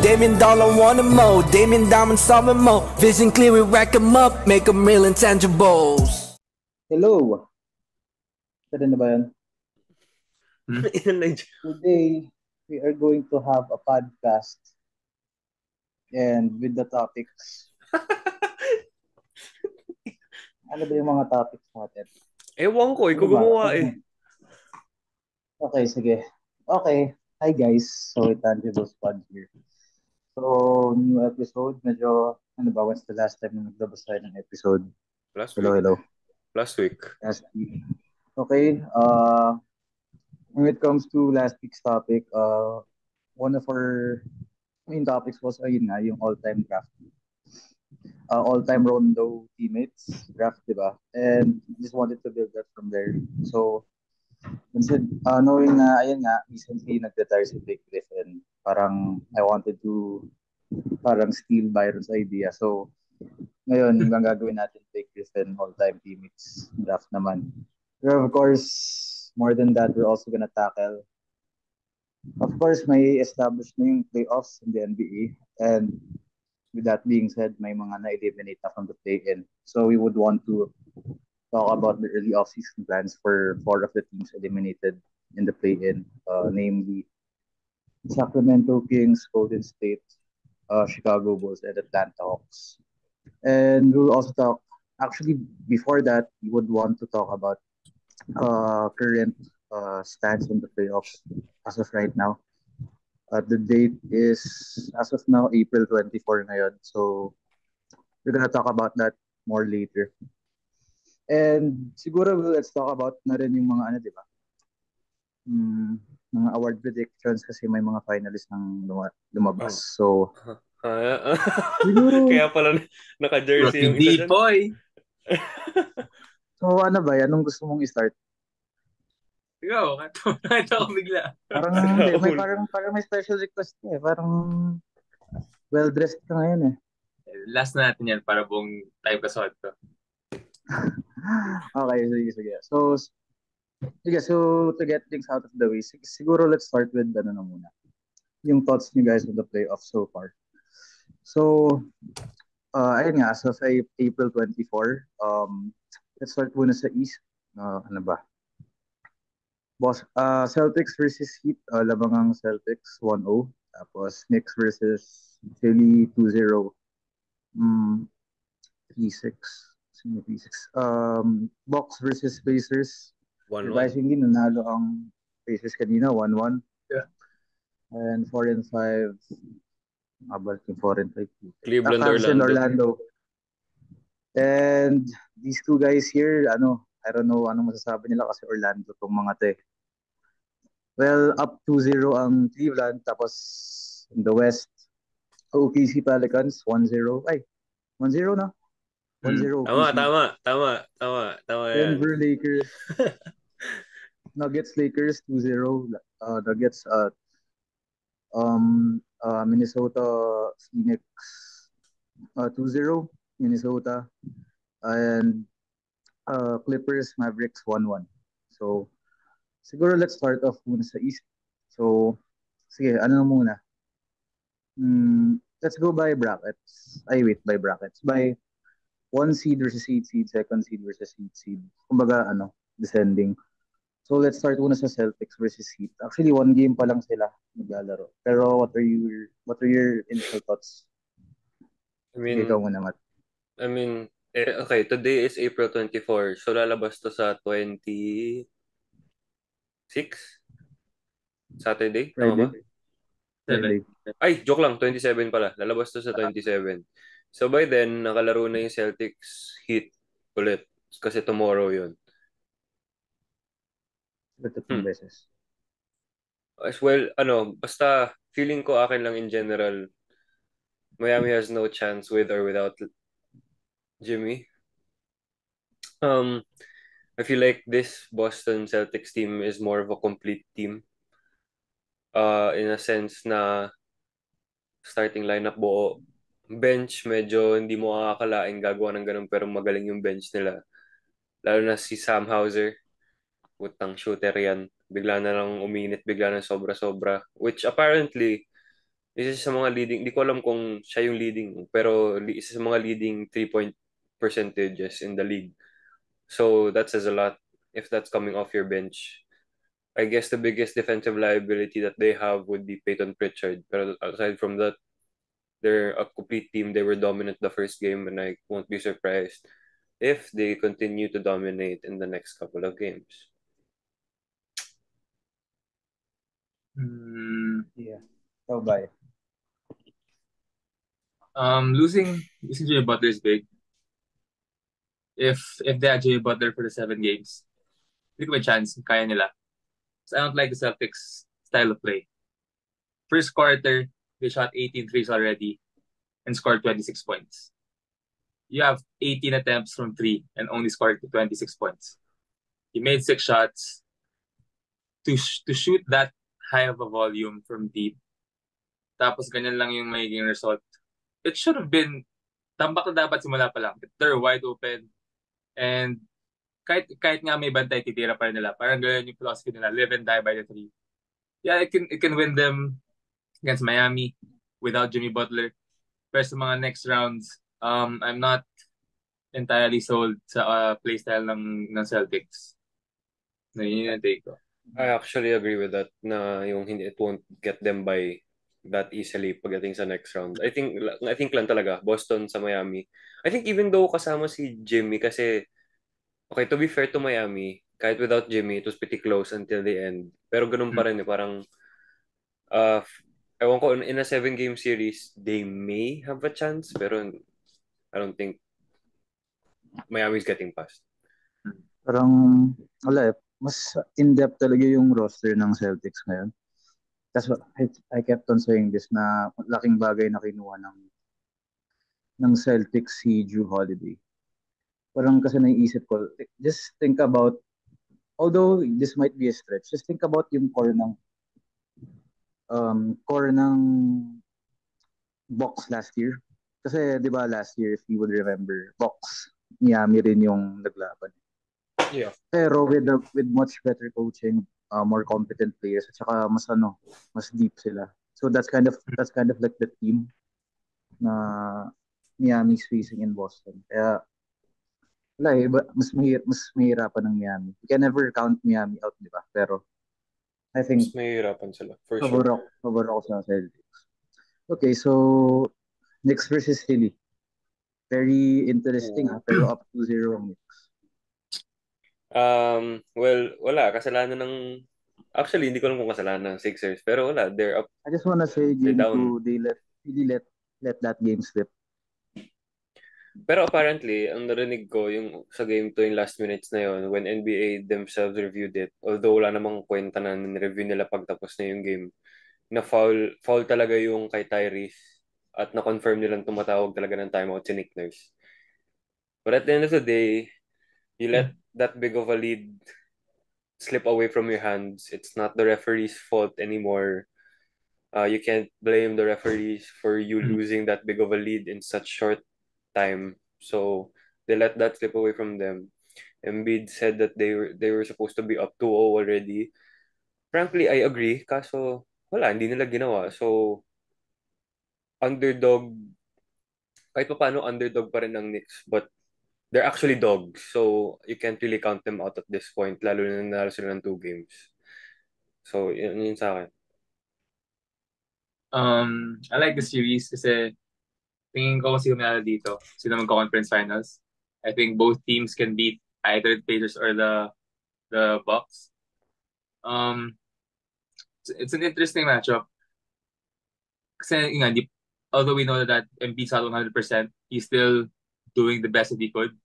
Damien Dollar want more. Damien Diamond solving more. Vision clear, we rack 'em up, make 'em real intangibles. Hello! Pwede na ba yan? Today, we are going to have a podcast and with the topics. Ano ba yung mga topics natin? Ewan ko, ikaw gumawa eh. Okay, sige. Okay. Hi guys. So, Intangible Squad here. So, new episode. Medyo, ano ba, when's the last time na naglabas tayo ng episode? Last Hello, week. hello. Last week. Last week. Okay. When it comes to last week's topic, one of our main topics was, ayun nga, yung all-time draft. All-time Rondo teammates draft, di ba? And just wanted to build that from there. So, knowing na, ayun nga, recently nag-retire si Blake Griffin, parang I wanted to parang steal Byron's idea. So, ngayon, yung gagawin natin, Blake Griffin, all-time teammates draft naman. Pero of course, more than that, we're also gonna tackle, of course, may established na yung playoffs in the NBA. And with that being said, may mga na-eliminate na from the play-in. So we would want to talk about the early off-season plans for 4 of the teams eliminated in the play-in, namely Sacramento Kings, Golden State, Chicago Bulls, and Atlanta Hawks. And we'll also talk, actually, before that, we would want to talk about current stats in the playoffs as of right now. The date is, as of now, April 24 ngayon. So, we're gonna talk about that more later. And siguro let's talk about na rin yung mga ano, di ba? Mga award predictions kasi may mga finalists ng lumabas. So, kaya pala naka-jersey yung isa dyan. So, ano ba yan? Anong gusto mong i-start? Ikaw, ito ako bigla. Parang may special request eh. Parang well-dressed ka ngayon eh. Last na natin yan para buong time kasot ko. Okay, sige. So to get things out of the way, siguro let's start with ano na muna. Yung thoughts niyo guys on the playoffs so far. So, ayun nga, as of April 24, let's start muna sa East. Ano ba? Celtics versus Heat, labangang Celtics 1-0. Tapos Knicks versus Philly 2-0. 3-6. Sino 3-6? Bucks versus Pacers. 1-1. Surprisingly, nanalo ang Pacers kanina, 1-1. Yeah. And 4-5. Abal yung 4-5. Cleveland, Orlando. And these two guys here, I don't know anong masasabi nila kasi Orlando tong mga te. Well, up 2-0 ang Cleveland, tapos in the West, OKC Pelicans 1-0. Ay, 1-0 na. 1-0 OKC. Tama. Denver Lakers. Nuggets Lakers 2-0. Nuggets Minnesota Phoenix 2-0 Minnesota. And Clippers Mavericks 1-1. So siguro let's start off muna sa East. So sige, ano muna? Let's go by brackets. By brackets. By 1 seed versus 8 seed, 2nd seed versus 8 seed. Kumbaga descending. So let's start muna sa Celtics versus Heat. Actually, 1 game pa lang sila naglalaro. Pero what are your initial thoughts? Sige, ikaw muna, Matt. Okay, today is April 24. So lalabas to sa 26? Saturday? Friday. Tama ba? Ay, joke lang. 27 pala. Lalabas to sa 27. So by then, nakalaro na yung Celtics Heat ulit. Kasi tomorrow yun. Beses. As well, basta feeling ko akin lang in general, Miami has no chance with or without Jimmy. I feel like this Boston Celtics team is more of a complete team. In a sense na starting lineup buo. Bench, medyo hindi mo akakalaing gagawa ng ganun pero magaling yung bench nila. Lalo na si Sam Hauser. Putang shooter yan. Bigla na lang uminit, bigla na sobra-sobra. Which apparently isa sa mga leading, di ko alam kung siya yung leading, pero isa sa mga leading 3-point percentages in the league. So that says a lot if that's coming off your bench. I guess the biggest defensive liability that they have would be Peyton Pritchard. But aside from that, they're a complete team. They were dominant the first game, and I won't be surprised if they continue to dominate in the next couple of games. Yeah. So, bye. Losing Jimmy Butler is big. If they had Jimmy Butler for the 7 games, hindi ko may chance, kaya nila. So I don't like the Celtics style of play. First quarter, they shot 18 threes already and scored 26 points. You have 18 attempts from three and only scored 26 points. You made 6 shots. To shoot that high of a volume from deep, tapos ganyan lang yung magiging result. It should have been, tambak na dapat simula pa lang. They're wide open. And kahit nga may bantay, titira pa rin nila. Parang ganyan yung philosophy nila. Live and die by the three. Yeah, it can win them against Miami without Jimmy Butler. Pero sa mga next rounds, I'm not entirely sold sa playstyle ng Celtics. Na yun yung take ko. I actually agree with that na yung it won't get them by that easily pagdating sa next round. I think lang talaga Boston sa Miami. I think even though kasama si Jimmy kasi okay, to be fair to Miami, kahit without Jimmy, it was pretty close until the end. Pero ganun pa rin parang uh ewan ko, in a 7-game series, they may have a chance pero I don't think Miami's getting past. Parang, wala eh. Mas in-depth talaga yung roster ng Celtics ngayon. That's what I kept on saying this na laking bagay na kinuha ng Celtics si Drew Holiday. Parang kasi naiisip ko, just think about, although this might be a stretch, just think about yung core ng Bucks last year. Kasi 'di ba last year, if you would remember, Bucks, Miami rin yung naglaban. Yeah. Pero with much better coaching, more competent players at saka mas deep sila. So that's kind of like the team na Miami's facing in Boston. Kaya wala eh, mas mahirapan ng Miami. You can never count Miami out, di ba? Pero I think mas mahirapan sila for sure. Pabor ako sa Celtics. Okay, so Knicks versus Philly. Very interesting, pero up to 0 Knicks. Well, wala. Kasalanan ng... Actually, hindi ko alam kung kasalanan ng Sixers. Pero wala, they're up. I just wanna say, game 2, they let that game slip. Pero apparently, ang narinig ko yung sa game 2 yung last minutes na yun, when NBA themselves reviewed it, although wala namang kwenta na nireview nila pagtapos na yung game, na foul talaga yung kay Tyrese at na-confirm nilang tumatawag talaga ng timeout si Nick Nurse. But at the end of the day, you let that big of a lead slip away from your hands. It's not the referee's fault anymore. You can't blame the referees for you losing that big of a lead in such short time. So they let that slip away from them. Embiid said that they were supposed to be up 2-0 already. Frankly, I agree. Kaso wala, hindi nila ginawa. So underdog, kahit pa paano underdog pa rin ng Knicks, but they're actually dogs. So you can't really count them out at this point, lalo na nanalo sila ng 2 games. So yun sa akin. I like the series kasi tingin ko kasi humala dito. Sila magka-conference finals. I think both teams can beat either the Pacers or the Bucks. It's an interesting matchup. Kasi nga, although we know that Embiid's not 100%, he's still doing the best that he could.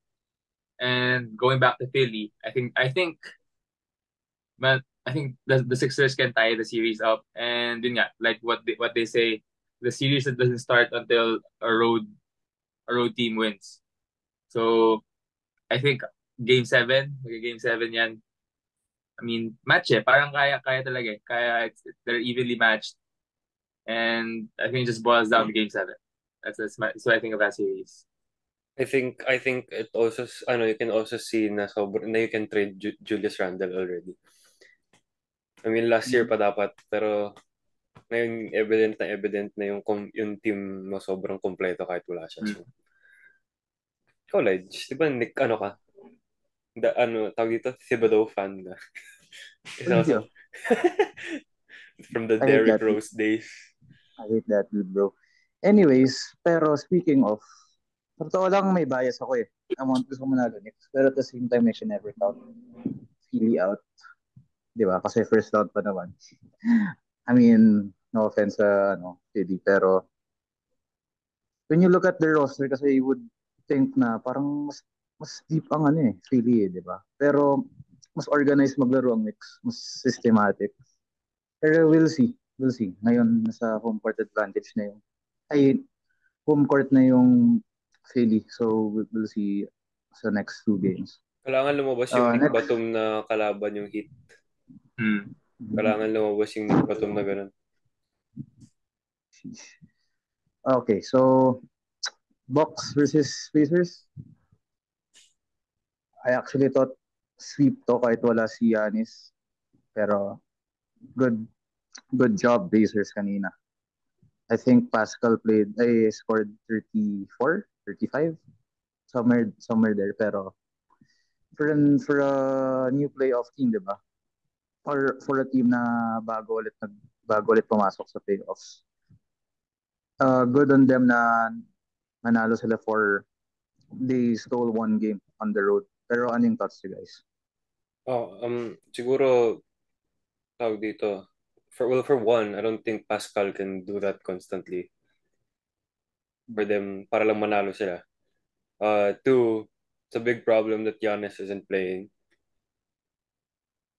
And going back to Philly, I think the Sixers can tie the series up, and yun nga, like what they say, the series that doesn't start until a road team wins. So I think game 7 yan. I mean, match parang kaya talaga eh. They're evenly matched, and I think it just boils down to game 7. That's so I think of that series. I think it also you can also see na you can trade Julius Randle already. I mean last year pa dapat pero Ngayon, evident na yung team mo sobrang kompleto kahit wala siya. So, college, di ba, Nick, ano ka? Tawag dito, Thibodeau fan na. Uy, Isa ka hindi sa, ah. from the I hate Derrick that dude. Rose days. I hate that dude, bro. Anyways, pero speaking of, totoo lang may bias ako eh. Gusto ko manalo Knicks. Pero at the same time, I should never count Philly out. Di ba? Kasi first round pa naman. I mean, no offense sa Philly, pero when you look at the roster kasi you would think na parang mas deep ang Philly di ba? Pero mas organized maglaro ang Knicks, mas systematic. Pero we'll see. We'll see. Ngayon nasa home court advantage na yung home court na yung Philly. So we'll see sa next two games. Kailangan lumabas yung Nick Next. Batum na kalaban yung Heat. Hmm. Kailangan lumabas yung Nick Batum na ganun. Okay, so Bucks versus Pacers. I actually thought sweep to kahit wala si Giannis. Pero good job Pacers kanina. I think Pascal scored 34, 35, somewhere there. Pero for a new playoff team, di ba? Or for a team na bago ulit pumasok sa playoffs. Good on them na nanalo sila for they stole one game on the road. Pero anong thoughts you guys? Siguro tawag dito. For one, I don't think Pascal can do that constantly. For them, para lang manalo sila. Two, it's a big problem that Giannis isn't playing.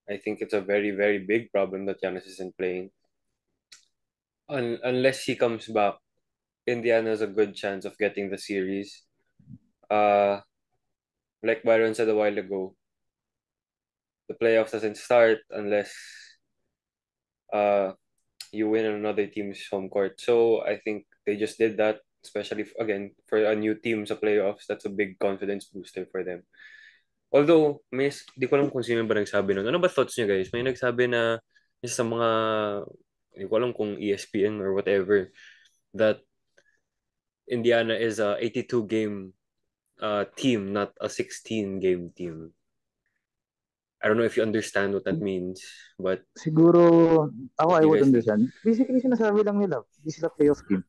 I think it's a very, very big problem that Giannis isn't playing. Unless he comes back, Indiana has a good chance of getting the series. Like Byron said a while ago, the playoffs doesn't start unless you win on another team's home court. So I think they just did that, especially again for a new team sa playoffs. That's a big confidence booster for them. Although, di ko alam kung sino ba nagsabi nun. Ano ba thoughts niyo guys? May nagsabi na isa sa mga, hindi ko alam kung ESPN or whatever, that Indiana is a 82 game team, not a 16 game team. I don't know if you understand what that means, but Siguro, ako what I do you would guys think? understand. Basically, sinasabi lang nila, hindi sila playoff team.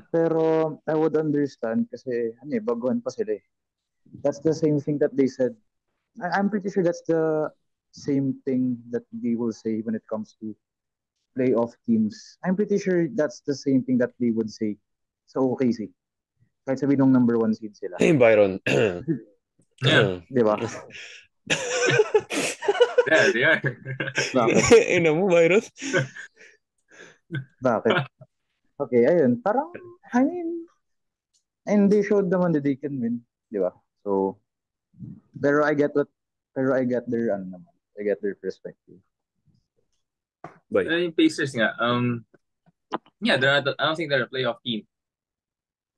Pero I would understand kasi baguhan pa sila eh. That's the same thing that they said. I'm pretty sure that's the same thing that they will say when it comes to playoff teams. I'm pretty sure that's the same thing that they would say sa OKC. Kahit sabi nung number one seed sila. Hey, Byron. Yeah. Di ba? Yeah, they are. Bakit? Ina mo, Byron? Bakit? Okay, ayun. Parang, I mean, and they showed naman that they can win. Di ba? So, pero I get their perspective. Bye. Yung Pacers nga, yeah, I don't think they're a playoff team.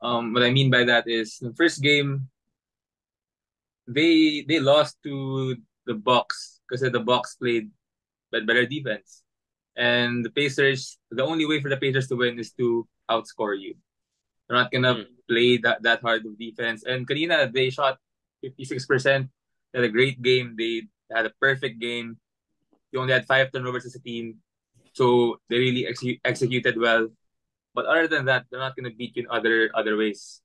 What I mean by that is the first game they lost to the Bucks because the Bucks played better defense. And the Pacers, the only way for the Pacers to win is to outscore you. They're not gonna play that hard of defense. And kanina, they shot 56%. They had a great game. They had a perfect game. They only had 5 turnovers as a team. So they really executed well. But other than that, they're not gonna beat you in other ways.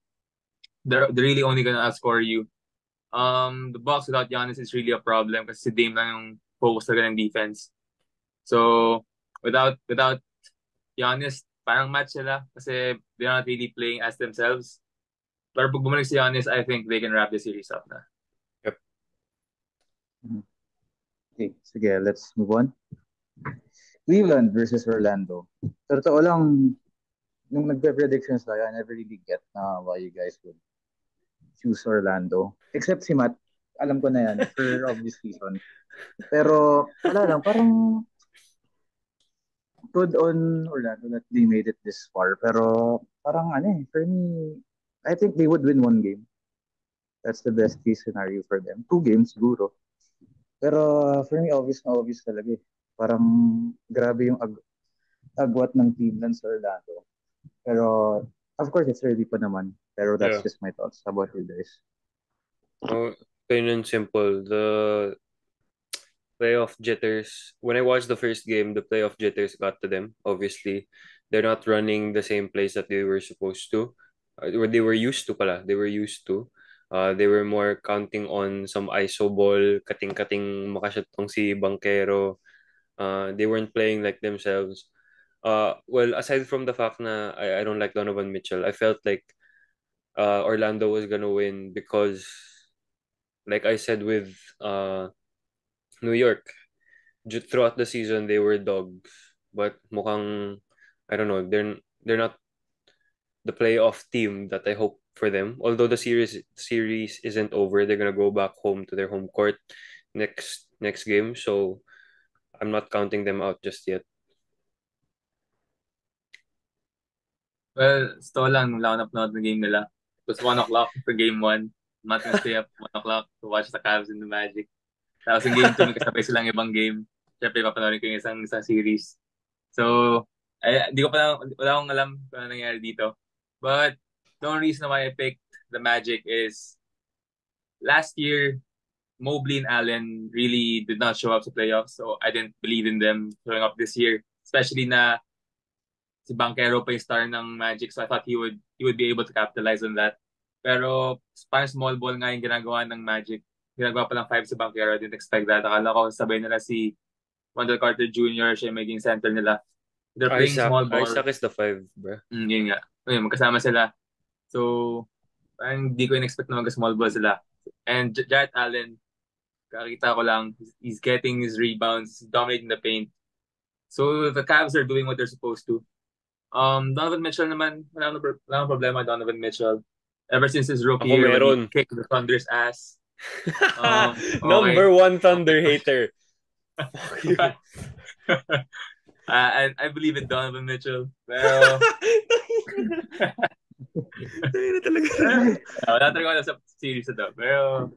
They're really only gonna outscore you. The Bucks without Giannis is really a problem kasi si Dame lang yung focus talaga ng defense. So without Giannis, parang match sila kasi they're not really playing as themselves. Pero pag bumalik si Giannis, I think they can wrap the series up na. Yep. Okay, sige, let's move on. Cleveland versus Orlando. Totoo lang, nung nagpe-predictions tayo, I never really get why you guys would choose Orlando. Except si Matt, alam ko na yan, for obvious reason. Pero, wala lang, parang good on Orlando that they made it this far. Pero, parang for me, I think they would win one game. That's the best case scenario for them. 2 games, siguro. Pero, for me, obvious na obvious talaga eh. Parang, grabe yung agwat ng Cleveland sa Orlando. Pero, of course, it's early pa naman. Pero that's Yeah. just my thoughts. How about you guys? Plain and simple. The playoff jitters. When I watched the first game, the playoff jitters got to them. Obviously, they're not running the same plays that they were supposed to. Or they were used to pala. They were used to. They were more counting on some ISO ball, kating-kating makashot tong si Banquero. They weren't playing like themselves. Well, aside from the fact na I don't like Donovan Mitchell, I felt like Orlando was gonna win because, like I said with New York, throughout the season they were dogs, but mukhang I don't know, they're not the playoff team that I hope for them. Although the series isn't over, they're gonna go back home to their home court next game, so I'm not counting them out just yet. Well, sto lang, wala ako napanood ng game nila. It was 1 o'clock for game 1. I'm not gonna stay up 1 o'clock to watch the Cavs and the Magic. Tapos yung game 2, may kasabay silang ibang game. Siyempre, papanoorin ko yung isang series. So, di ko pa lang, wala akong alam kung ano nangyari dito. But, the only reason why I picked the Magic is last year, Mobley and Allen really did not show up to playoffs. So, I didn't believe in them showing up this year. Especially na si Banquero pa yung star ng Magic, so I thought he would be able to capitalize on that. Pero parang small ball nga yung ginagawa ng Magic. Ginagawa pa lang 5 si Banquero, I didn't expect that. Akala ko sabay nila si Wendell Carter Jr., siya yung maging center nila. They're playing small ball. Isaac is the 5, bro. Yun nga. Ayun, magkasama sila. So, parang hindi ko in-expect na mag-small ball sila. And Jarrett Allen, kakita ko lang, he's getting his rebounds, he's dominating the paint. So, the Cavs are doing what they're supposed to. Donovan Mitchell naman, wala akong problema Donovan Mitchell. Ever since his rookie Ako year, meron. when he kicked the Thunder's ass. Number one Thunder hater. I believe in Donovan Mitchell. Pero, wala talaga ako sa series na to. Pero,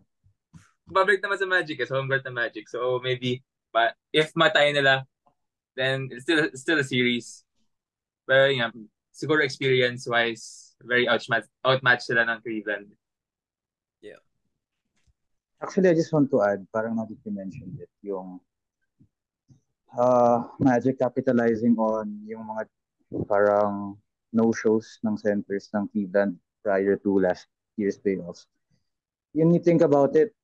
babalik naman sa Magic, so home court na Magic. So, maybe, but if matayin nila, then it's still a series. Pero yun, siguro experience-wise, very outmatched sila ng Cleveland. Yeah. Actually, I just want to add, parang now that you mentioned it, yung Magic capitalizing on yung mga parang no-shows ng centers ng Cleveland prior to last year's playoffs. When you think about it,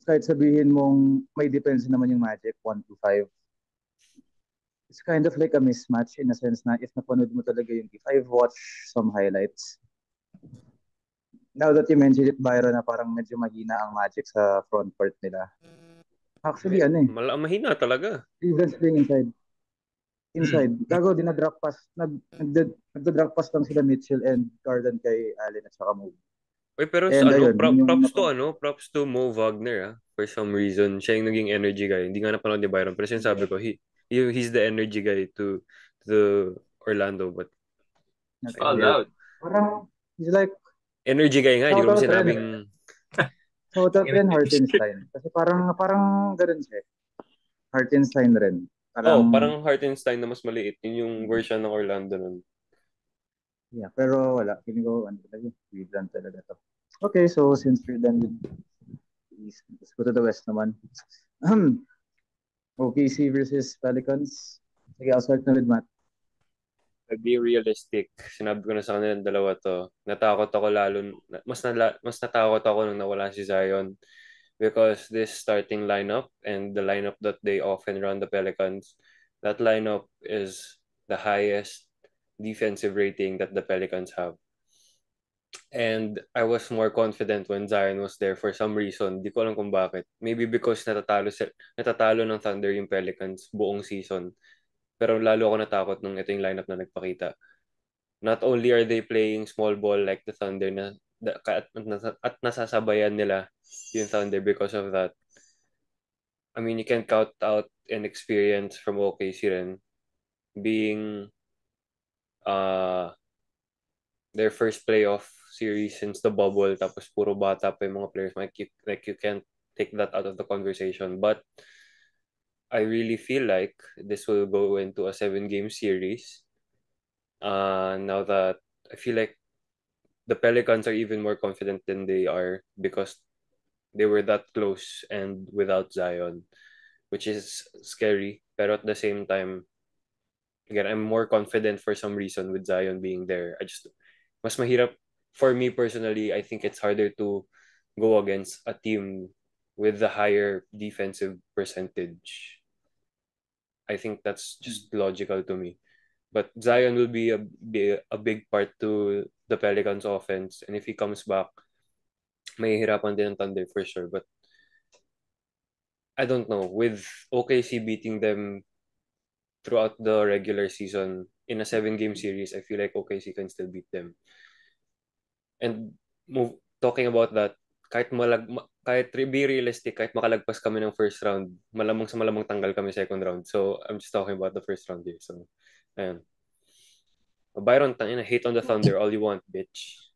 kahit sabihin mong may depensa naman yung Magic 1-5, it's kind of like a mismatch in a sense na if napanood mo talaga yung, if I've watched some highlights, now that you mentioned it, Byron, na parang medyo mahina ang Magic sa front court nila. Actually, mahina talaga. Cleveland's playing inside. Gago, dinadrop pass. Nagda-drop pass lang sila Mitchell and Garland kay Allen at saka Mobley. Wait, pero props to Mo Wagner, for some reason. Siya yung naging energy guy. Hindi nga napanood ni Byron, pero sinasabi ko, he's the energy guy to the Orlando, but all out. Parang, he's like, energy guy nga, hindi ko sinabing shout out rin Hartenstein. Kasi parang ganun siya. Hartenstein rin. Parang Hartenstein na mas maliit. Yun yung version ng Orlando nun. Yeah, pero wala. Feeling ko, Cleveland talaga to. Okay, so since we're done with East, let's go to the West naman. OKC versus Pelicans. Sige, I'll start na with Matt. Be realistic. Sinabi ko na sa kanilang dalawa to. Natakot ako mas natakot ako nung nawala si Zion, because this starting lineup and the lineup that they often run, the Pelicans, that lineup is the highest defensive rating that the Pelicans have. And I was more confident when Zion was there for some reason. Di ko alam kung bakit. Maybe because natatalo ng Thunder yung Pelicans buong season. Pero lalo ako natakot nung ito yung lineup na nagpakita. Not only are they playing small ball like the Thunder at nasasabayan nila yung Thunder because of that. I mean, you can count out inexperience from OKC rin. Being their first playoff series since the bubble, tapos puro bata pa yung mga players, like you can't take that out of the conversation. But I really feel like this will go into a 7-game series. Now that I feel like the Pelicans are even more confident than they are because they were that close and without Zion, which is scary. But at the same time, again, I'm more confident for some reason with Zion being there. Mas mahirap for me personally. I think it's harder to go against a team with the higher defensive percentage. I think that's just logical to me. But Zion will be a big part to the Pelicans offense. And if he comes back, mahihirapan din ang Thunder for sure. But I don't know. With OKC beating them throughout the regular season in a 7-game series, I feel like OKC can still beat them. And talking about that, kahit be realistic, kahit makalagpas kami ng first round, malamang sa malamang tanggal kami second round. So, I'm just talking about the first round here. So, ayan. Byron, hate on the Thunder all you want, bitch.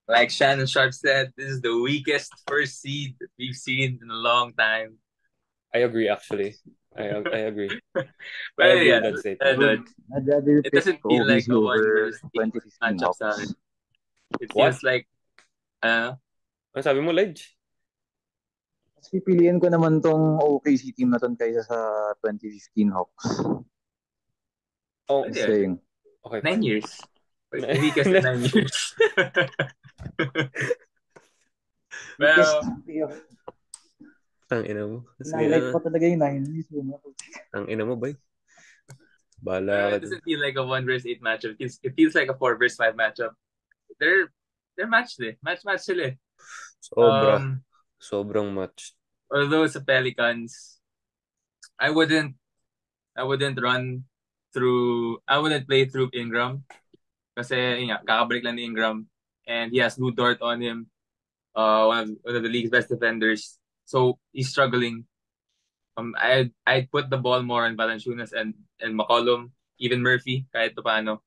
Like Shannon Sharp said, this is the weakest first seed that we've seen in a long time. I agree, actually. I agree. But I agree yeah, with that statement. I'd rather it pick doesn't feel like OKC a over 1 versus 8 2015 matchup sa Hawks. akin. It What? feels like, Ano sabi mo, Ledge? Mas pipiliin ko naman tong OKC team na ton kaysa sa 2015 Hawks. Oh, Just yeah, saying. okay, 9 fine. years. The weakest in 9 years. Well, Tang ina mo. Highlight pa talaga yung 9 years. Tang ina mo, bay. Bala ka it doesn't feel like a 1 versus 8 matchup. It feels like a 4 versus 5 matchup. They're matched eh. Match sila eh. Sobrang match. Although sa Pelicans, I wouldn't play through Ingram kasi yun nga, kakabalik lang ni Ingram and he has Lou Dort on him, one of the league's best defenders, so he's struggling. I'd put the ball more on Valanciunas and McCollum, even Murphy, kahit paano.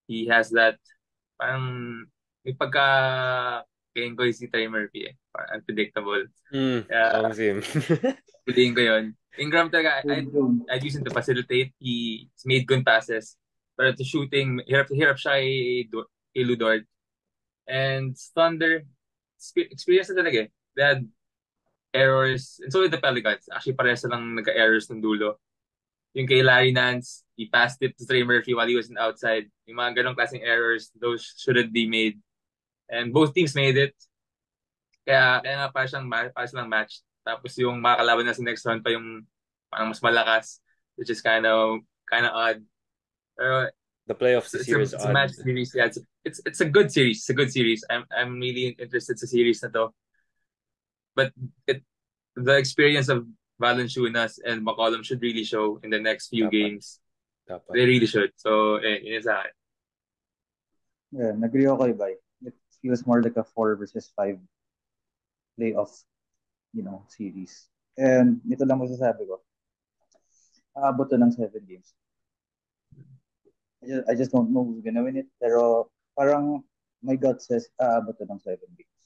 He has that, parang may pagka Kengoy si Trey Murphy eh. Parang unpredictable. Same. Piliin ko yun. Ingram talaga, I'd use him to facilitate. He's made good passes. Pero to shooting, hirap siya kay Lou Dort. And Thunder, experience na talaga eh. They had errors. And so did the Pelicans. Actually, parehas lang nagka-errors ng dulo. Yung kay Larry Nance, he passed it to Trey Murphy while he was outside. Yung mga ganong klaseng errors, those shouldn't be made. And both teams made it. Kaya nga para silang match. Tapos yung makakalaban na sa next round pa yung parang mas malakas, which is kind of odd. Pero the playoffs this year is it's odd. A match series. Yeah, it's a good series. It's a good series. I'm really interested sa series na to. But the experience of Valanciunas and McCollum should really show in the next few games. Dapat. They really should. So, yun sa akin. Yeah, nag-agree ako kay Bay. It feels more like a 4 versus 5 playoff, series. And ito lang masasabi ko. Aabot to ng 7 games. I just don't know who's gonna win it. Pero parang my gut says aabot to ng 7 games.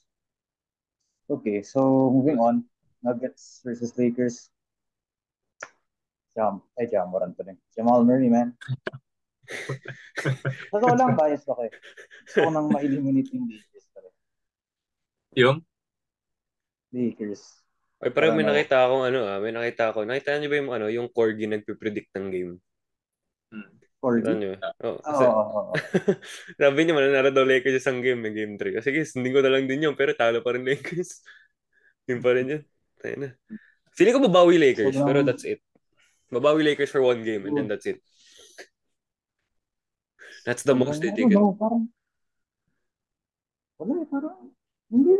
Okay, so moving on. Nuggets versus Lakers. Jamoran pa rin. Jamal Murray, man. Totoo lang, bias ako eh. Gusto ko nang ma-eliminate yung Lakers pa rin. Yung? Lakers. Ay, parang may nakita akong nakita niyo ba yung Corgi nagpipredict ng game? Corgi? Sabi niya, mananalo daw Lakers isang game, game 3. Sige, hindi ko na lang din yun, pero talo pa rin Lakers. Yun pa rin yun. Tayo na. Feeling ko babawi Lakers, pero that's it. Babawi Lakers for 1 game, and then that's it. That's the most they take it. Parang hindi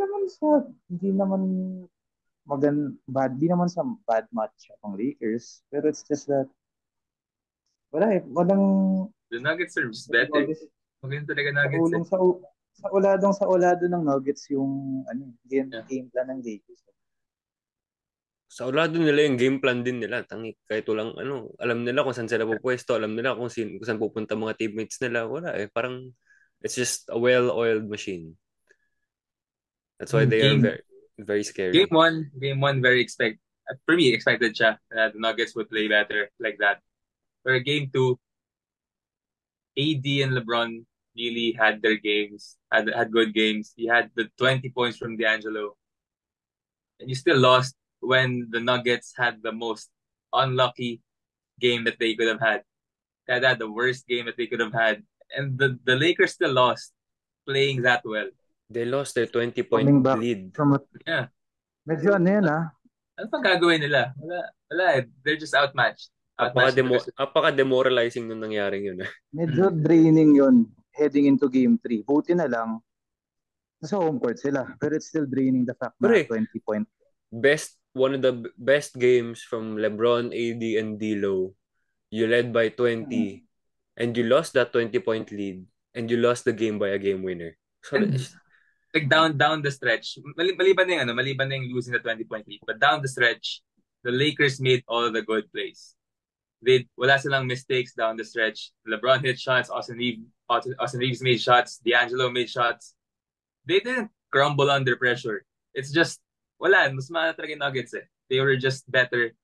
naman sa bad match ang Lakers, pero it's just that walang the Nuggets are just better. Maganda talaga Nuggets. Sa ulado ng Nuggets yung game plan ng Lakers. Sa ulado nila yung game plan din nila. Kahit walang alam nila kung saan sila pupwesto, alam nila kung saan pupunta mga teammates nila. Wala eh. Parang it's just a well-oiled machine. That's why they are very, very scary. Game one, very for me, expected siya that the Nuggets would play better like that. For game 2, AD and LeBron really had their games, had good games. You had the 20 points from D'Angelo, and you still lost when the Nuggets had the most unlucky game that they could have had. They had the worst game that they could have had, and the Lakers still lost playing that well. They lost their 20-point Coming back lead. from Yeah. medyo ano yun ah. Ano pang gagawin nila? Wala eh. They're just outmatched. Outmatched. Apaka-demoralizing nung nangyaring yun. Medyo draining yun heading into game 3. Buti na lang, nasa home court sila. Pero it's still draining the fact na 20 point. One of the best games from LeBron, AD, and D'Lo. You led by 20 and you lost that 20-point lead and you lost the game by a game winner. So like down the stretch, maliban na yung losing the 20-point lead, but down the stretch, the Lakers made all the good plays. Wala silang mistakes down the stretch. LeBron hit shots, Austin Reeves made shots, D'Angelo made shots. They didn't crumble under pressure. It's just, mas mahal talaga yung Nuggets eh. They were just better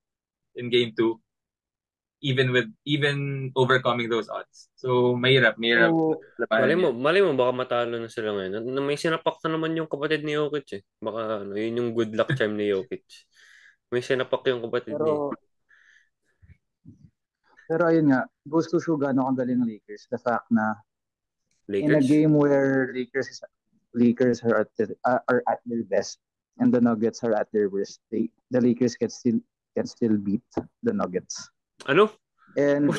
in game 2, even overcoming those odds. So, mahirap. Mali mo, baka matalo na sila ngayon. May sinapak na naman yung kapatid ni Jokic eh. Baka yun yung good luck charm ni Jokic. May sinapak yung kapatid niya. Pero ayun nga, goes to show gano'ng galing ng Lakers. The fact na in a game where Lakers are at their best and the Nuggets are at their worst, the Lakers can still beat the Nuggets. Ano? And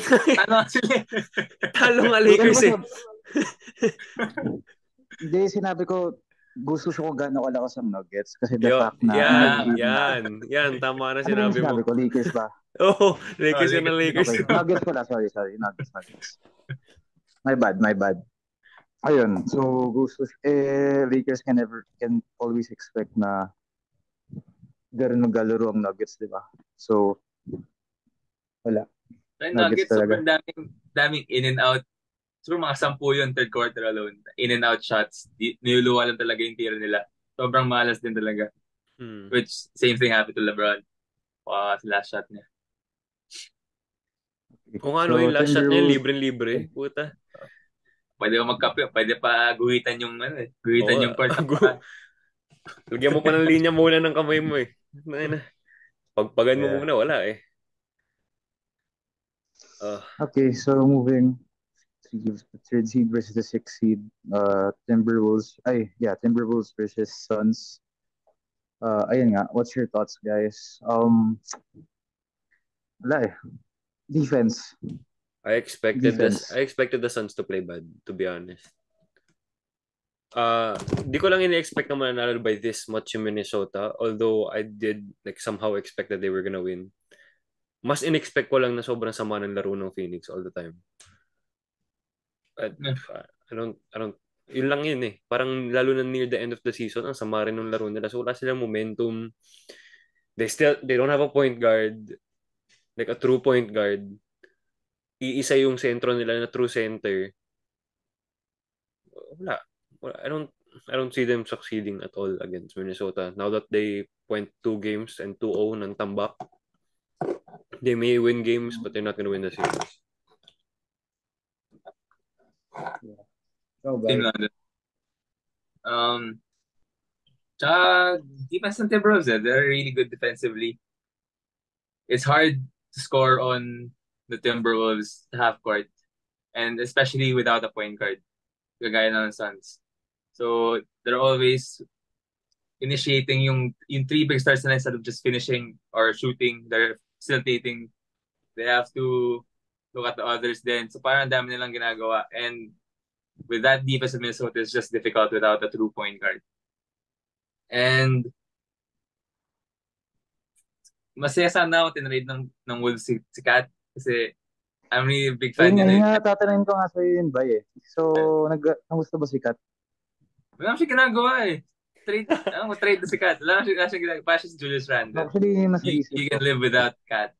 talo nga Lakers eh. Hindi, sinabi ko gusto ko gano'n kalakas ang Nuggets kasi the fact na yan tama na sinabi mo. Sinabi ko Lakers ba? Lakers yun na Lakers. Okay. Nuggets pala, sorry, Nuggets. My bad. Ayun, so Lakers can always expect na gano'n galaro ang Nuggets, di ba? So wala. Nuggets sobrang daming in and out. Siguro mga 10 yun third quarter alone. In and out shots. Niluluwa lang talaga yung tira nila. Sobrang malas din talaga. Which same thing happened to LeBron. Sa last shot niya. Kung ano yung last shot niya, libre-libre. Puta. Pwede pa magkape. Pwede pa guhitan yung yung court. Lagyan mo pa ng linya muna ng kamay mo eh. Pagpagan mo muna, wala eh. Okay, so moving to the third seed versus the sixth seed. Timberwolves versus Suns. Ayun nga, what's your thoughts, guys? Wala eh. Defense. I expected the Suns to play bad, to be honest. Di ko lang ini-expect na mananalo by this much in Minnesota, although I did somehow expect that they were gonna win. Mas in-expect ko lang na sobrang sama ng laro ng Phoenix all the time. I don't yun lang yun eh. Parang lalo na near the end of the season, ang sama rin ng laro nila. So wala silang momentum. They don't have a point guard, like a true point guard. Iisa yung sentro nila na true center. Wala. I don't see them succeeding at all against Minnesota. Now that they went 2 games and 2-0 ng tambak, they may win games, but they're not gonna win the series. Defense ng Timberwolves, they're really good defensively. It's hard to score on the Timberwolves half court, and especially without a point guard, kagaya ng Suns. So they're always initiating yung 3 big stars na instead of just finishing or shooting, they're facilitating. They have to look at the others then. So parang dami nilang ginagawa. And with that defense of Minnesota, it's just difficult without a true point guard. And masaya sana ako tinrade ng Wolves si Kat kasi I'm really a big fan niya. Tatanungin ko nga sa'yo yun ba eh. So, nagusto ba si Kat? Wala siya ginagawa eh. Trade na si Kat. Wala siya ginagawa. Pa siya si Julius Randle. Actually, you can live without Kat.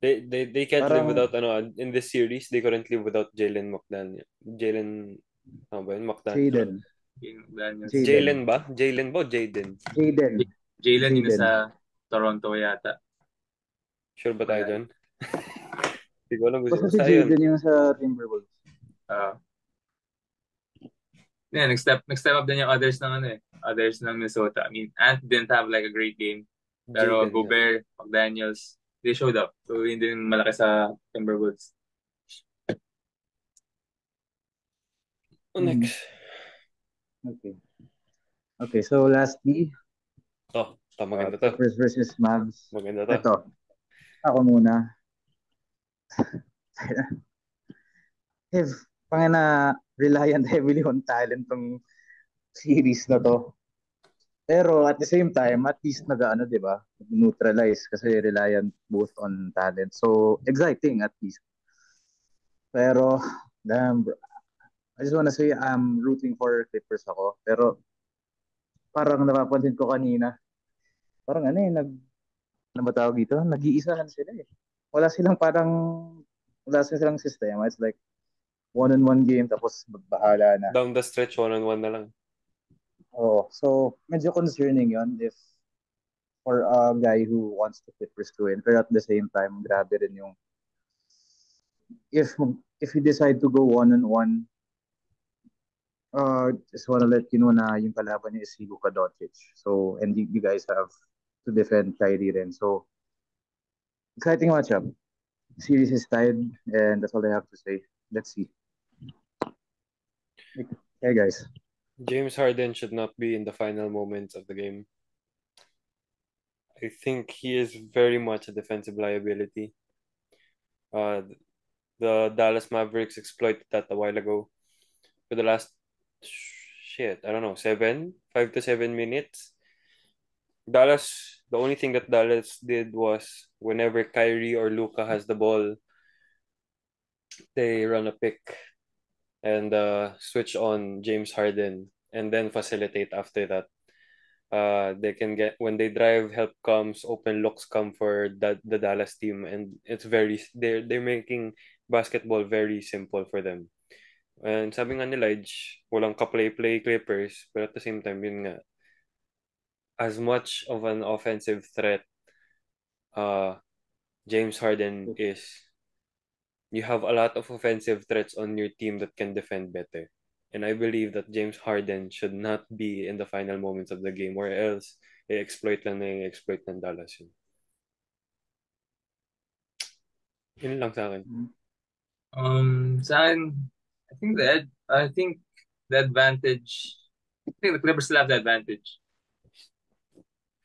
They can't live without in this series. They couldn't live without Jalen McDaniel. Jalen ba yun? McDaniel. Jalen ba? Jalen ba o Jaden? Jalen yun Jalen. sa Toronto yata. Sure ba tayo dyan? Hindi ko alam. Basta si Basta yun. Jaden yung sa Timberwolves. Yeah, nag-step up din yung others ng Minnesota. I mean, Ant didn't have like a great game. Pero Jaden. Gobert, McDaniels, they showed up. So, hindi din malaki sa Timberwolves. Next. Okay, so lastly, maganda to. Clippers versus Mavs. Maganda to. Ito, ako muna. If pangina reliant heavily on talent tong series na to. Pero at the same time, at least nag-ano, 'di ba? Neutralize kasi reliant both on talent. So, exciting at least. Pero damn, bro. I just wanna say I'm rooting for Clippers ako. Pero parang napapansin ko kanina, parang ano ba tawag dito? Nag-iisahan sila eh. Wala silang sistema. It's like one-on-one game tapos bahala na. Down the stretch, one-on-one na lang. Oh, so medyo concerning yon if for a guy who wants the Clippers to win. Pero at the same time, grabe rin yung if you decide to go one-on-one, just wanna let you know na yung kalaban niya is Luka Doncic. So, and you guys have to defend Kyrie rin. So, exciting matchup. Series is tied, and that's all I have to say. Let's see. Hey, guys. James Harden should not be in the final moments of the game. I think he is very much a defensive liability. The Dallas Mavericks exploited that a while ago. For the last, 5 to 7 minutes. The only thing that Dallas did was whenever Kyrie or Luka has the ball, they run a pick and switch on James Harden and then facilitate after that. They can get, when they drive, help comes, open looks come for the Dallas team, and they're making basketball very simple for them. And sabi nga nila, walang ka-play Clippers, but at the same time, yun nga, as much of an offensive threat James Harden is, you have a lot of offensive threats on your team that can defend better. And I believe that James Harden should not be in the final moments of the game, or else i-exploit ng Dallas yun. Yun lang sa akin. Sa akin, I think the advantage, I think the Clippers still have the advantage.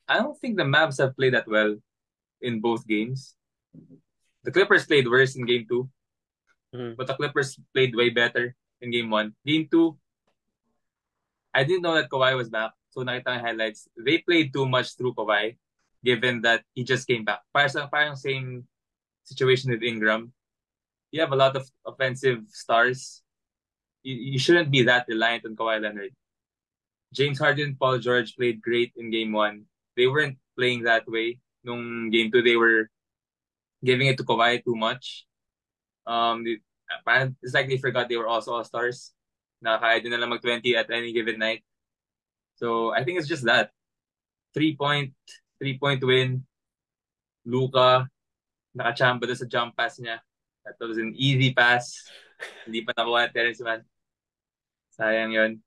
I don't think the Mavs have played that well in both games. The Clippers played worse in game 2, but the Clippers played way better in game 1. Game 2, I didn't know that Kawhi was back, so nakita ko highlights. They played too much through Kawhi, given that he just came back. Parang same situation with Ingram. You have a lot of offensive stars. You shouldn't be that reliant on Kawhi Leonard. James Harden, Paul George played great in game 1. They weren't playing that way. Nung game 2, they were giving it to Kawhi too much. It's like they forgot they were also all-stars. Nakakaya din na lang mag-20 at any given night. So, I think it's just that. 3-point win. Luka, nakachamba doon sa jump pass niya. That was an easy pass. Hindi pa nakuha na Terrence Mann. Sayang yun.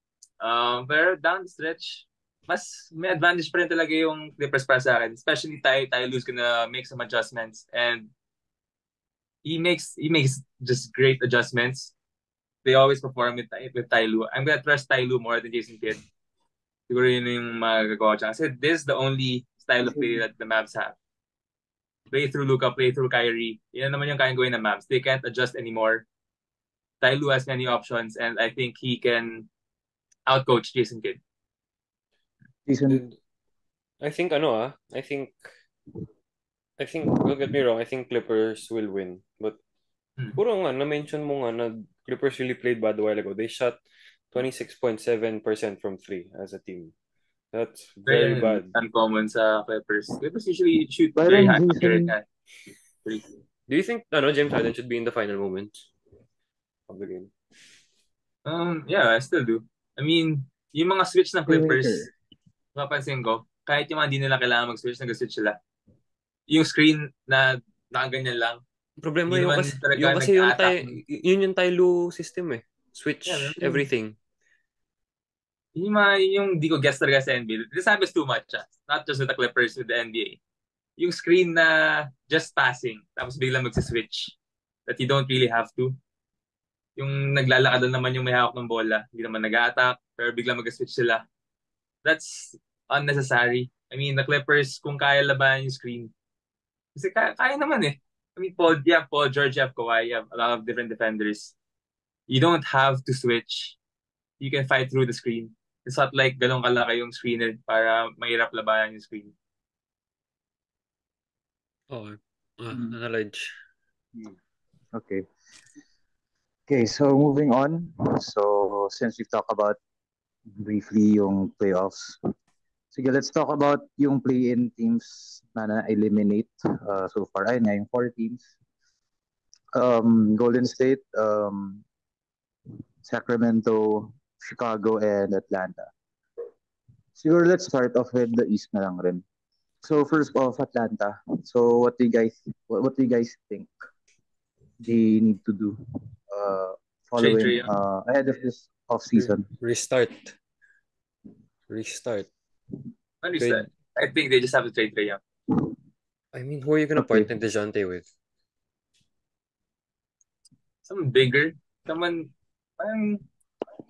Pero down the stretch, mas may advantage pa rin talaga yung Clippers para sa akin. Especially Ty Lue's gonna make some adjustments. And he makes just great adjustments. They always perform with Ty Lue. I'm gonna trust Ty Lue more than Jason Kidd. Siguro yun yung magagawa ko. Kasi this is the only style of play that the Mavs have. Play through Luka, play through Kyrie. Yan naman yung kayang gawin ng Mavs. They can't adjust anymore. Ty Lue has many options, and I think he can outcoach Jason Kidd. I think don't get me wrong, I think Clippers will win. But puro nga, na-mention mo nga na Clippers really played bad a while ago. They shot 26.7% from 3 as a team. That's very bad. Uncommon sa Clippers. Clippers usually shoot very high. Do you think James Harden should be in the final moments of the game? Yeah, I still do. I mean, yung mga switch ng Clippers, mapansin ko, kahit yung mga hindi nila kailangan mag-switch, nag-switch sila. Yung screen na nakaganyan lang, Problema hindi yung naman kasi talaga nag-attack. yun yung Tyloo system eh. Yeah, Switch everything. yung di ko guess talaga sa NBA. This happens too much. Not just with the Clippers, with the NBA. Yung screen na just passing, tapos biglang magsiswitch that you don't really have to. Yung naglalakad naman yung may hawak ng bola, hindi naman nag-attack, pero biglang mag-switch sila. That's unnecessary. I mean, the Clippers, kung kaya labanan yung screen, kasi kaya naman eh. I mean, Paul George, you have Kawhi, you have a lot of different defenders. You don't have to switch. You can fight through the screen. It's not like ganun kalaki yung screener para mahirap labanan yung screen. Oo. Knowledge. Okay. Okay, so moving on. So since we've talked about briefly yung playoffs, sige, let's talk about yung play-in teams na na-eliminate so far. Ayun nga, yung 4 teams. Golden State, Sacramento, Chicago, and Atlanta. Siguro let's start off with the East na lang rin. So first off, Atlanta. So what do you guys think they need to do following Trade Trae Young. ahead of this off season? Restart. What is that? I think they just have to trade Trae Young. I mean, who are you gonna Okay. partner DeJounte with? Someone bigger. Someone, parang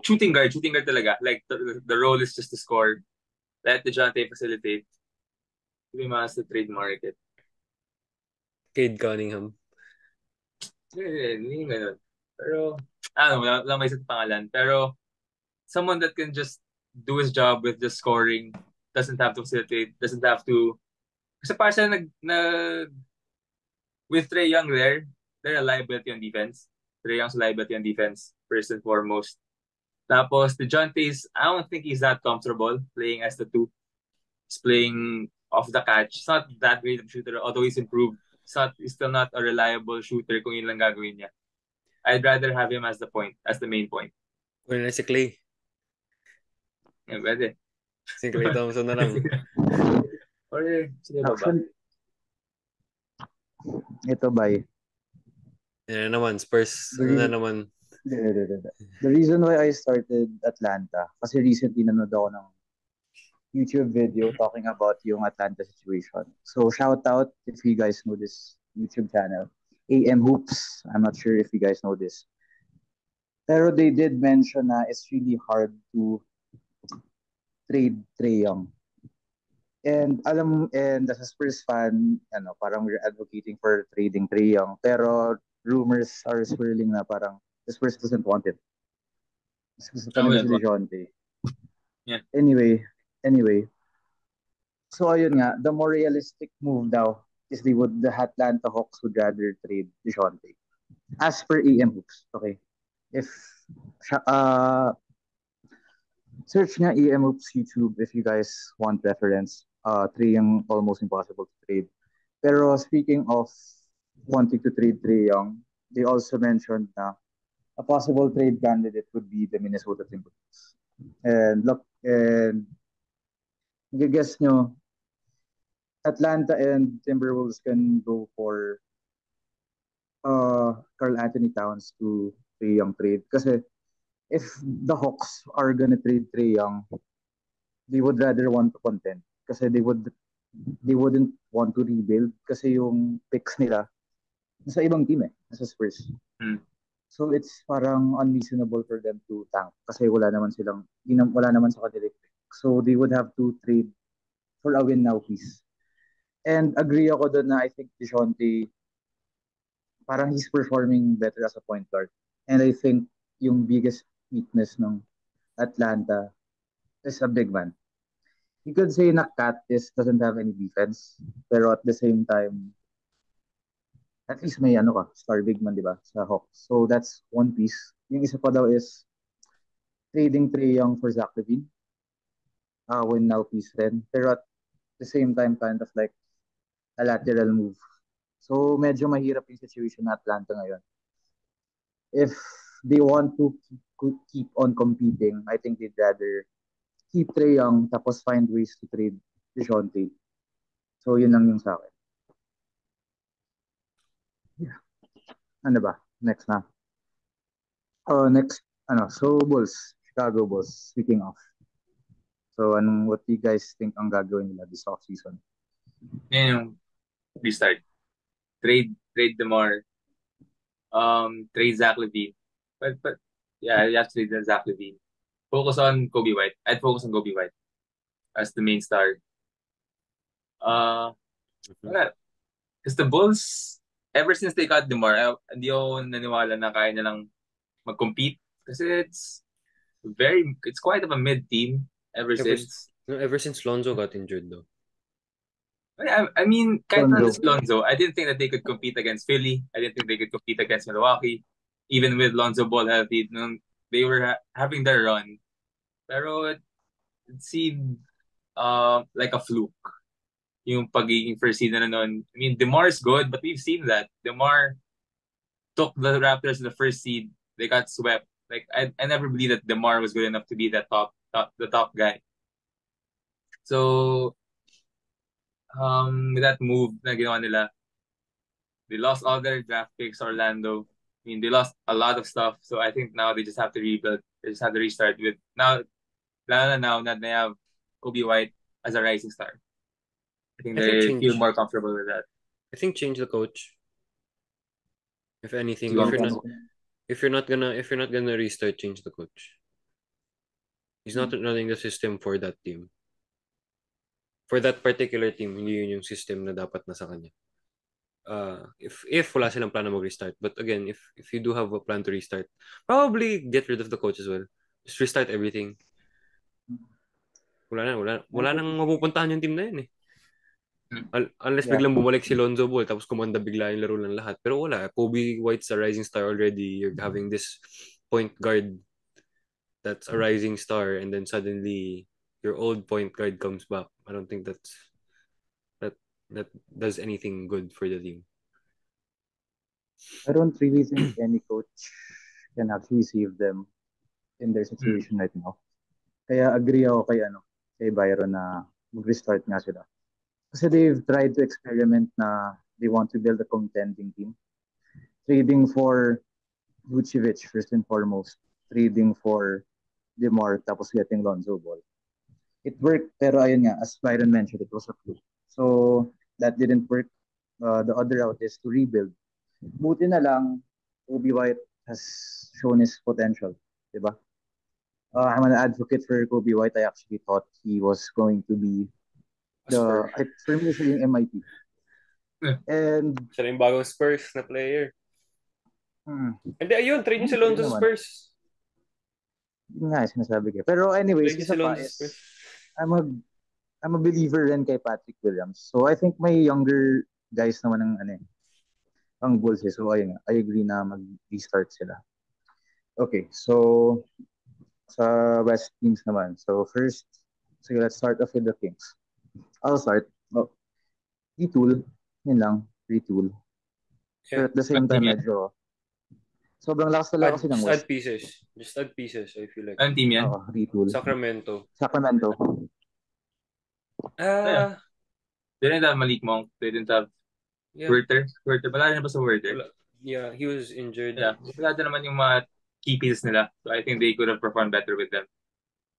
shooting guard talaga. Like, the role is just to score. Let DeJounte facilitate. Hindi mas the trade market. Cade Cunningham. Hindi ganun. Pero, wala may isang pangalan. Pero, someone that can just do his job with just scoring, doesn't have to facilitate, doesn't have to... Kasi para siya with Trae Young they're a liability on defense. Trae Young's a liability on defense, first and foremost. Tapos, DeJounte's, I don't think he's that comfortable playing as the 2. He's playing off the catch. He's not that great of a shooter, although he's improved. He's still not a reliable shooter kung yun lang gagawin niya. I'd rather have him as the main point. Wala na si Clay. Yeah, pwede. Si Clay Thompson na lang. Or, sino ba ba? Actually, ito ba? Yan na naman, Spurs. Ano na naman? The reason why I started Atlanta, kasi recently nanood ako ng YouTube video talking about yung Atlanta situation. So shout out if you guys know this YouTube channel, AM Hoops. I'm not sure if you guys know this. Pero they did mention na it's really hard to trade Trae Young. And as a Spurs fan, parang we're advocating for trading Trae Young. Pero rumors are swirling na parang the Spurs doesn't want it. Gusto pa nila si DeJounte. Yeah. Anyway. So ayun nga, the more realistic move daw is the Atlanta Hawks would rather trade DeJounte. As per AM Hoops, okay. If search nga AM Hoops YouTube if you guys want reference. Trae Young almost impossible to trade. Pero speaking of wanting to trade Trae Young, they also mentioned na a possible trade candidate would be the Minnesota Timberwolves. And guess nyo, Atlanta and Timberwolves can go for Karl Anthony Towns to Trae Young trade. Kasi if the Hawks are gonna trade Trae Young, they would rather want to contend. Kasi they wouldn't want to rebuild kasi yung picks nila nasa ibang team nasa Spurs. So it's parang unreasonable for them to tank kasi wala naman sa kanila. So they would have to trade for a win now piece. And agree ako doon na I think DeJounte parang he's performing better as a point guard. And I think yung biggest weakness ng Atlanta is a big man. You could say na Cat doesn't have any defense, pero at the same time, at least may star big man, di ba, sa Hawks. So that's one piece. Yung isa pa daw is trading Trae Young for Zach LaVine. Win now piece rin. Pero at the same time, kind of like a lateral move. So medyo mahirap yung situation na Atlanta ngayon. If they want to keep on competing, I think they'd rather keep Trae Young tapos find ways to trade DeJounte. So, yun lang yung sa akin. Yeah. Ano ba? Next na. Next, so Bulls. Chicago Bulls. Speaking of. So, what do you guys think ang gagawin nila this offseason? Yan yung restart. Trade DeMar. Trade Zach LaVine. But yeah, you have to trade Zach LaVine. Focus on Kobe White. I'd focus on Kobe White as the main star. Wala. Because the Bulls, ever since they got DeMar, hindi ako naniwala na kaya nilang mag-compete. Kasi it's quite of a mid-team ever since. Ever since Lonzo got injured, though. I mean, kahit Lonzo. not Lonzo, I didn't think that they could compete against Philly. I didn't think they could compete against Milwaukee. Even with Lonzo Ball healthy, they were having their run. Pero it seemed like a fluke. Yung pagiging first seed na nun. I mean, DeMar's good, but we've seen that. DeMar took the Raptors in the first seed. They got swept. Like I never believed that DeMar was good enough to be the top guy. So with that move na ginawa nila, they lost all their draft picks, Orlando. I mean, they lost a lot of stuff. So I think now they just have to rebuild. They just have to restart with now that they have Kobe White as a rising star. I think they feel more comfortable with that. I think change the coach. If anything, So, if you're not gonna restart, change the coach. He's not running the system for that team. For that particular team, hindi yun yung system na dapat nasa kanya. If wala silang plano mag-restart. But again, if you do have a plan to restart, probably get rid of the coach as well. Just restart everything. Wala nang mapupuntahan yung team na yun eh. Unless biglang bumalik si Lonzo Ball tapos kumanda bigla yung laro ng lahat. Pero wala. Kobe White's a rising star already. You're having this point guard that's a rising star and then suddenly your old point guard comes back. I don't think that does anything good for the team. I don't really think any coach can actually save them in their situation right now. Kaya agree ako kay Byron na mag-restart nga sila. Kasi they've tried to experiment na they want to build a contending team. Trading for Vucevic first and foremost. Trading for DeMar tapos getting Lonzo Ball. It worked, pero ayun nga, as Byron mentioned, it was a fluke. So, that didn't work. The other route is to rebuild. Buti na lang, Kobe White has shown his potential. Diba? I'm an advocate for Kobe White. I actually thought he was going to be for me, siya yung MIT. And siya yung bagong Spurs na player. Hindi, ayun, trade niyo si Lonzo Spurs. Yun nga, sinasabi ko. Pero anyways, isa pa is, I'm a believer rin kay Patrick Williams. So I think may younger guys naman ang Bulls eh. So ayun nga, I agree na mag-restart sila. Okay, so sa West teams naman. So first, let's start off with the Kings. I'll start. Retool. Yun lang. Retool. Yeah. But at the same time, medyo sobrang lakas talaga kasi ng West. Just add pieces, I feel like. Anong team yan? Retool. Sacramento. They didn't have Malik Monk. They didn't have Werther. Wala rin ba sa Werther? Yeah, he was injured. Yeah. Wala din naman yung mga key pieces nila. So I think they could have performed better with them.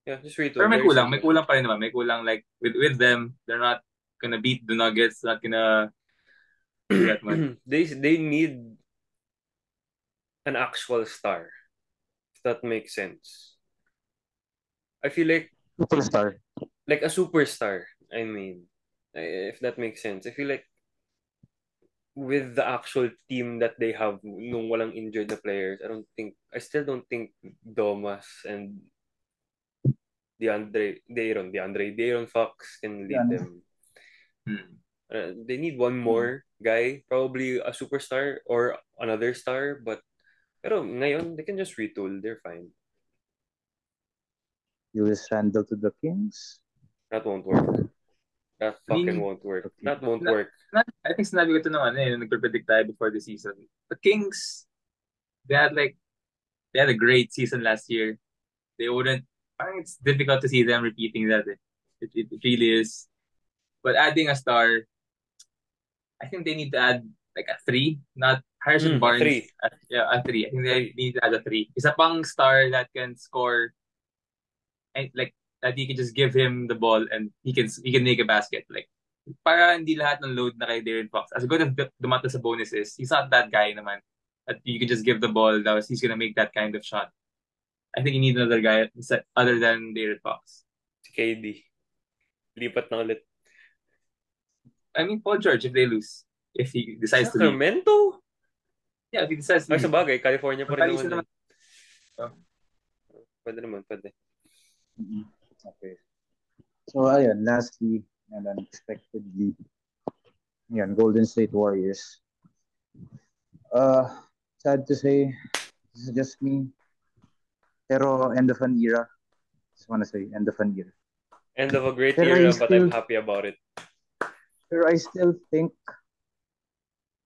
Yeah, just retool. Pero may kulang. May kulang pa rin naman. May kulang like with them. They're not gonna beat the Nuggets. Not gonna do that much. They need an actual star. If that makes sense. I feel like superstar. Like a superstar. I mean, if that makes sense. I feel like with the actual team that they have nung walang injured na players, I still don't think Domas and De'Aaron Fox can lead them. They need one more guy, probably a superstar or another star, pero ngayon they can just retool. They're fine. Julius Randle to the Kings? That won't work. That fucking won't work. That won't work. I think sinabi ko ito naman nagpe-predict tayo before the season. The Kings, they had a great season last year. They wouldn't. I think it's difficult to see them repeating that. It really is. But adding a star, I think they need to add like a 3, not Harrison A Barnes. 3. A 3. I think they 3. need to add a 3. Isa pang star that can score, and like that you can just give him the ball and he can make a basket. Like para hindi lahat ng load na kay De'Aaron Fox. As good as Domantas Sabonis is, he's not that guy naman that you can just give the ball, he's gonna make that kind of shot. I think you need another guy other than De'Aaron Fox. Si KD. Lipat na ulit. I mean, Paul George if they lose. If he decides to leave. Sacramento? Yeah, if he decides to Ay, leave. sa bagay, California pa rin Matalis naman. na Pwede naman, pwede. Okay. So, ayan, lastly, and unexpectedly, yan, Golden State Warriors. Sad to say, this is just me. Pero end of an era. Just wanna say, end of an era. End of a great Pero era, I but I'm still- happy about it. Pero I still think,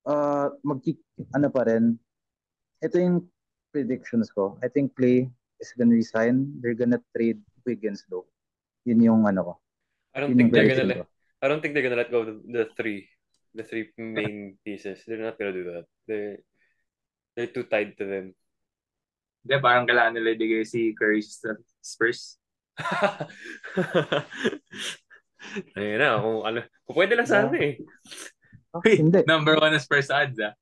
ano pa rin, ito yung predictions ko. I think Clay is gonna resign. They're gonna trade Wiggins though. Yun yung ano ko. I don't Yun think yung they're prediction gonna ko. I don't think they're gonna let go of the three main pieces. They're not gonna do that. They're too tied to them. Hindi, parang kailangan nila ibigay si Curry sa Spurs. Ayun na, kung pwede lang sana eh. Hindi. Number 1 na Spurs odds, ah.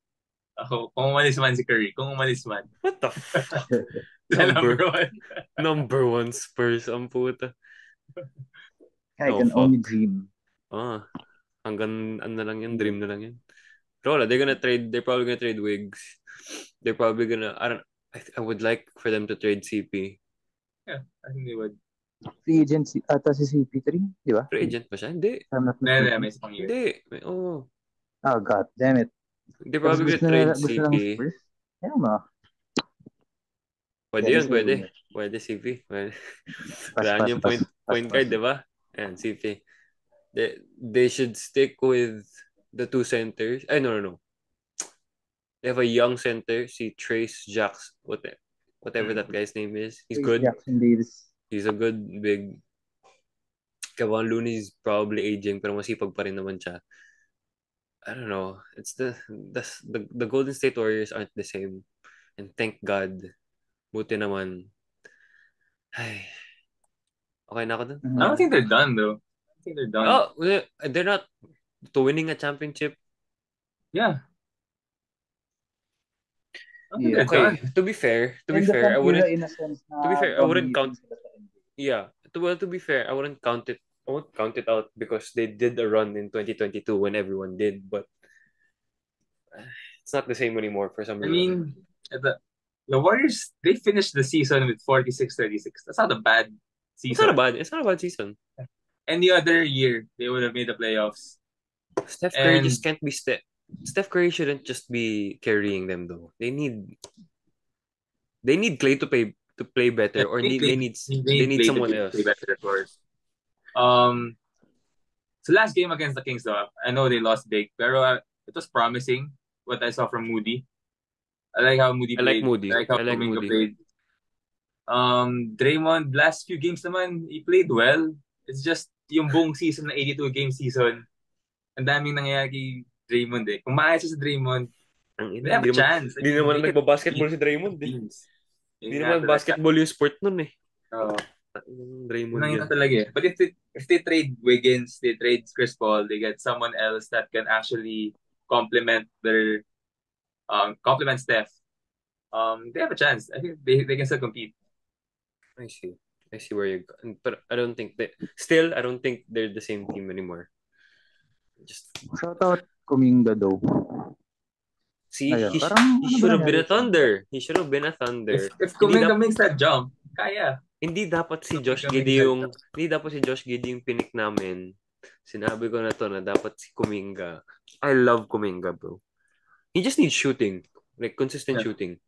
Ako, kung umalis man si Curry, kung umalis man. What the fuck? Number 1. Number 1 Spurs, ang puta. I Oh, can fuck. only dream. Hanggang ano na lang yun, dream na lang yun. Pero wala, they're probably gonna trade Wiggs. They're probably gonna, I would like for them to trade CP. Yeah, I think they would. Free agency ata si CP3, di ba? Free agent ba siya? Hindi. I'm not Hindi, mistaken. may isa pang year. Hindi. Oh. Oh, God damn it. They're probably gonna trade gusto ng CP. Spurs? Ayaw mo. Pwede yun, pwede. Pwede CP. Pwede. Wala yung point guard, di ba? Ayan, CP. They should stick with the two centers. Ay, no. They have a young center, si Trace Jacks, whatever that guy's name is. He's good. Jackson Davis. He's a good big. Kevon Looney's probably aging, pero masipag pa rin naman siya. I don't know. It's the Golden State Warriors aren't the same. And thank God. Buti naman. Ay. Okay na ako dun? I don't think they're done, though. I think they're done. Oh, they're not to winning a championship. Yeah. Yeah. Okay, to be fair, I wouldn't. To be fair, I wouldn't count. Yeah, to be fair, I wouldn't count it. I won't count it out because they did a run in 2022 when everyone did, but it's not the same anymore for some I reason. mean, the Warriors, they finished the season with 46-36. That's not a bad season. It's not a bad season. Any other year, they would have made the playoffs. Steph Curry just can't be Steph Curry shouldn't just be carrying them though. They need Clay to play better, or they need someone else. Play better, of course. So last game against the Kings, though, I know they lost big, pero it was promising what I saw from Moody. I like how Moody played. Moody. I like how Kuminga played. Draymond, last few games naman, he played well. It's just yung buong season na 82-game season, ang daming nangyayari kay Draymond eh. Kung maayos sa Draymond, they have a chance. Hindi naman nagbabasketball si Draymond eh. Hindi naman basketball yung sport nun eh. Draymond yun talaga eh. But if they trade Wiggins, they trade Chris Paul, they get someone else that can actually complement Steph. They have a chance. I think they can still compete. I see where you're going. But I don't think they're the same team anymore. Just shout out Kuminga though. See, Ayun, he ano should ba have been a nangyari? Thunder. He should have been a Thunder. If Kuminga makes that jump, kaya. Hindi dapat si Josh Giddey yung pinik namin. Sinabi ko na to na dapat si Kuminga. I love Kuminga, bro. He just needs shooting. Like consistent shooting.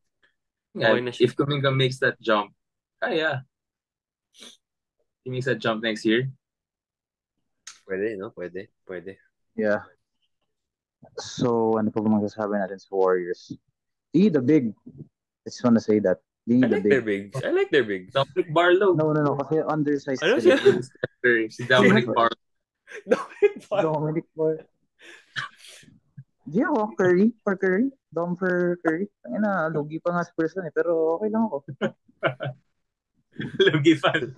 Yeah, Okay na siya. if Kuminga makes that jump, kaya. He makes that jump next year. Pwede, no? Pwede. Yeah. So, ano pa ba magsasabi natin sa Warriors? The big. I just wanna say that. I like their bigs. Dominic Barlow. No. Kasi undersized Ano sila. siya? Si Dominic Barlow. Dominic Font. Dominic for... Di ako, Curry. For Curry. Dom for Curry. Ayun na, lugi pa nga Spurs nun eh. Pero okay lang ako. Lugi fan.